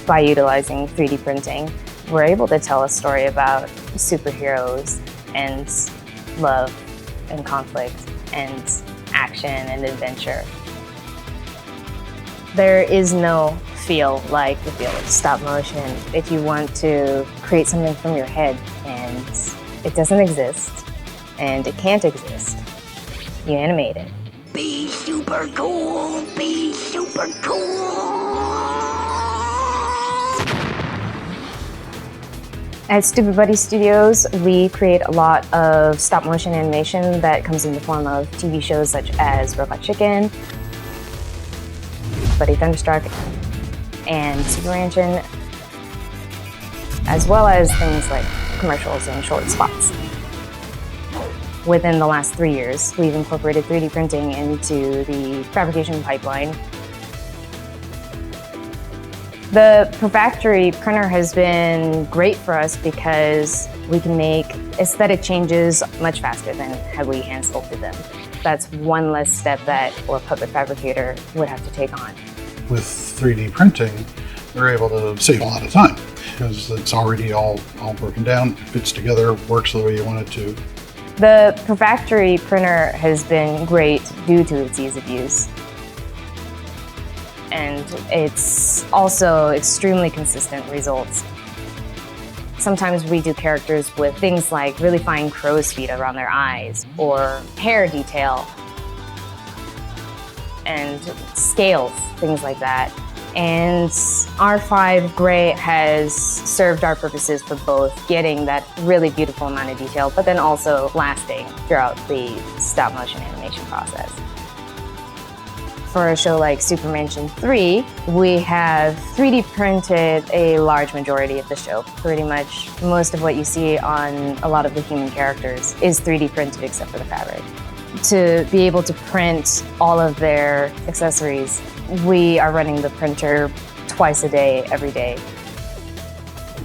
By utilizing 3D printing, we're able to tell a story about superheroes and love and conflict and action and adventure. There is no feel like the feel of stop motion. If you want to create something from your head and it doesn't exist and it can't exist, you animate it. Be super cool, be super cool. At Stoopid Buddy Stoodios, we create a lot of stop motion animation that comes in the form of TV shows such as Robot Chicken, Buddy Thunderstruck, and SuperMansion, as well as things like commercials and short spots. Within the last 3 years, we've incorporated 3D printing into the fabrication pipeline. The Perfactory printer has been great for us because we can make aesthetic changes much faster than had we hand sculpted them. That's one less step that a puppet fabricator would have to take on. With 3D printing, we're able to save a lot of time because it's already all broken down, fits together, works the way you want it to. The Perfactory printer has been great due to its ease of use. And it's also extremely consistent results. Sometimes we do characters with things like really fine crow's feet around their eyes or hair detail and scales, things like that. And R5 Gray has served our purposes for both getting that really beautiful amount of detail, but then also lasting throughout the stop motion animation process. For a show like SuperMansion 3, we have 3D printed a large majority of the show. Pretty much most of what you see on a lot of the human characters is 3D printed except for the fabric. To be able to print all of their accessories, we are running the printer twice a day, every day.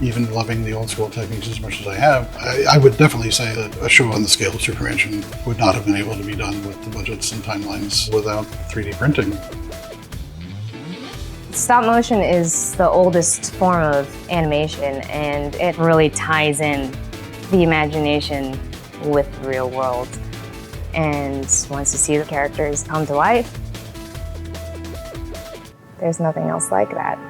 Even loving the old school techniques as much as I have, I would definitely say that a show on the scale of SuperMansion would not have been able to be done with the budgets and timelines without 3D printing. Stop motion is the oldest form of animation, and it really ties in the imagination with the real world. And once you see the characters come to life, there's nothing else like that.